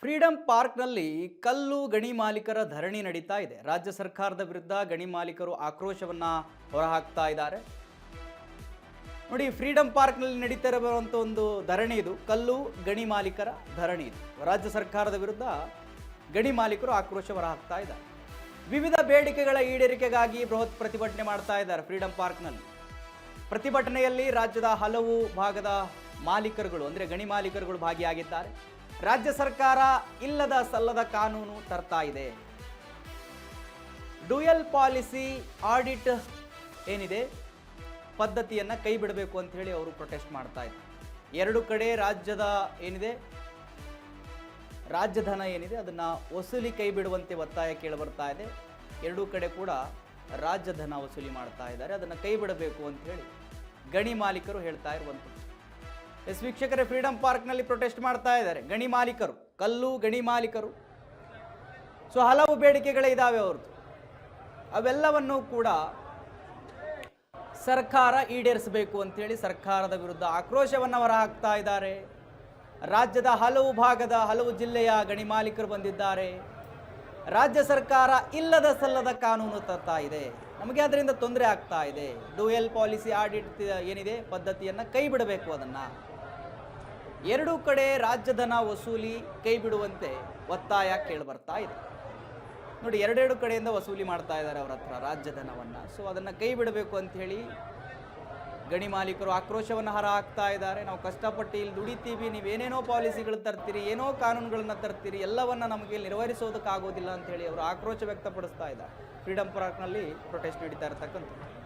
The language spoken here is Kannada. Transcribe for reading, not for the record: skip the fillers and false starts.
ಫ್ರೀಡಂ ಪಾರ್ಕ್ನಲ್ಲಿ ಕಲ್ಲು ಗಣಿ ಮಾಲೀಕರ ಧರಣಿ ನಡೀತಾ ಇದೆ. ರಾಜ್ಯ ಸರ್ಕಾರದ ವಿರುದ್ಧ ಗಣಿ ಮಾಲೀಕರು ಆಕ್ರೋಶವನ್ನ ಹೊರಹಾಕ್ತಾ ಇದ್ದಾರೆ. ನೋಡಿ, ಫ್ರೀಡಂ ಪಾರ್ಕ್ನಲ್ಲಿ ನಡೀತಾ ಇರುವಂಥ ಒಂದು ಧರಣಿ ಇದು. ಕಲ್ಲು ಗಣಿ ಮಾಲೀಕರ ಧರಣಿ ಇದು. ರಾಜ್ಯ ಸರ್ಕಾರದ ವಿರುದ್ಧ ಗಣಿ ಮಾಲೀಕರು ಆಕ್ರೋಶ ಹೊರಹಾಕ್ತಾ ಇದ್ದಾರೆ. ವಿವಿಧ ಬೇಡಿಕೆಗಳ ಈಡೇರಿಕೆಗಾಗಿ ಬೃಹತ್ ಪ್ರತಿಭಟನೆ ಮಾಡ್ತಾ ಇದ್ದಾರೆ ಫ್ರೀಡಂ ಪಾರ್ಕ್ನಲ್ಲಿ. ಪ್ರತಿಭಟನೆಯಲ್ಲಿ ರಾಜ್ಯದ ಹಲವು ಭಾಗದ ಮಾಲೀಕರುಗಳು ಅಂದರೆ ಗಣಿ ಮಾಲೀಕರುಗಳು ಭಾಗಿಯಾಗಿದ್ದಾರೆ. ರಾಜ್ಯ ಸರ್ಕಾರ ಇಲ್ಲದ ಸಲ್ಲದ ಕಾನೂನು ತರ್ತಾ ಇದೆ. ಡ್ಯುಯಲ್ ಪಾಲಿಸಿ ಆಡಿಟ್ ಏನಿದೆ ಪದ್ಧತಿಯನ್ನು ಕೈ ಬಿಡಬೇಕು ಅಂತ ಹೇಳಿ ಅವರು ಪ್ರೊಟೆಸ್ಟ್ ಮಾಡ್ತಾ ಇದ್ದಾರೆ. ಎರಡು ಕಡೆ ರಾಜ್ಯದ ಏನಿದೆ ರಾಜಧನ ಏನಿದೆ ಅದನ್ನು ವಸೂಲಿ ಕೈ ಬಿಡುವಂತೆ ಒತ್ತಾಯ ಕೇಳಿಬರ್ತಾ ಇದೆ. ಎರಡೂ ಕಡೆ ಕೂಡ ರಾಜಧನ ವಸೂಲಿ ಮಾಡ್ತಾ ಇದ್ದಾರೆ. ಅದನ್ನು ಕೈ ಬಿಡಬೇಕು ಅಂತ ಹೇಳಿ ಗಣಿ ಮಾಲೀಕರು ಹೇಳ್ತಾ ಇರುವಂಥದ್ದು. ವೀಕ್ಷಕರೇ, ಫ್ರೀಡಂ ಪಾರ್ಕ್ನಲ್ಲಿ ಪ್ರೊಟೆಸ್ಟ್ ಮಾಡ್ತಾ ಇದ್ದಾರೆ ಗಣಿ ಮಾಲೀಕರು, ಕಲ್ಲು ಗಣಿ ಮಾಲೀಕರು. ಸೊ ಹಲವು ಬೇಡಿಕೆಗಳೇ ಇದ್ದಾವೆ ಅವ್ರದ್ದು. ಅವೆಲ್ಲವನ್ನೂ ಕೂಡ ಸರ್ಕಾರ ಈಡೇರಿಸಬೇಕು ಅಂತೇಳಿ ಸರ್ಕಾರದ ವಿರುದ್ಧ ಆಕ್ರೋಶವನ್ನು ಹೊರಹಾಕ್ತಾ ಇದ್ದಾರೆ. ರಾಜ್ಯದ ಹಲವು ಭಾಗದ ಹಲವು ಜಿಲ್ಲೆಯ ಗಣಿ ಮಾಲೀಕರು ಬಂದಿದ್ದಾರೆ. ರಾಜ್ಯ ಸರ್ಕಾರ ಇಲ್ಲದ ಸಲ್ಲದ ಕಾನೂನು ತರ್ತಾ ಇದೆ, ನಮಗೆ ಅದರಿಂದ ತೊಂದರೆ ಆಗ್ತಾ ಇದೆ. ಡ್ಯುಯಲ್ ಪಾಲಿಸಿ ಆಡಿಟ್ ಏನಿದೆ ಪದ್ಧತಿಯನ್ನು ಕೈ ಬಿಡಬೇಕು, ಅದನ್ನು ಎರಡೂ ಕಡೆ ರಾಜಧನ ವಸೂಲಿ ಕೈ ಬಿಡುವಂತೆ ಒತ್ತಾಯ ಕೇಳಿಬರ್ತಾ ಇದೆ. ನೋಡಿ, ಎರಡೆರಡು ಕಡೆಯಿಂದ ವಸೂಲಿ ಮಾಡ್ತಾ ಇದ್ದಾರೆ ಅವರ ಹತ್ರ ರಾಜಧನವನ್ನು. ಸೊ ಅದನ್ನು ಕೈ ಬಿಡಬೇಕು ಅಂತ ಹೇಳಿ ಗಣಿ ಮಾಲೀಕರು ಆಕ್ರೋಶವನ್ನು ಹೊರಹಾಕ್ತಾ ಇದ್ದಾರೆ. ನಾವು ಕಷ್ಟಪಟ್ಟು ಇಲ್ಲಿ ದುಡಿತೀವಿ, ನೀವೇನೇನೋ ಪಾಲಿಸಿಗಳು ತರ್ತೀರಿ, ಏನೋ ಕಾನೂನುಗಳನ್ನು ತರ್ತೀರಿ, ಎಲ್ಲವನ್ನ ನಮಗೆ ನಿರ್ವಹಿಸೋದಕ್ಕಾಗೋದಿಲ್ಲ ಅಂತ ಹೇಳಿ ಅವರು ಆಕ್ರೋಶ ವ್ಯಕ್ತಪಡಿಸ್ತಾ ಇದ್ದಾರೆ. ಫ್ರೀಡಂ ಪಾರ್ಕ್ನಲ್ಲಿ ಪ್ರೊಟೆಸ್ಟ್ ನಡೀತಾ ಇರತಕ್ಕಂಥದ್ದು.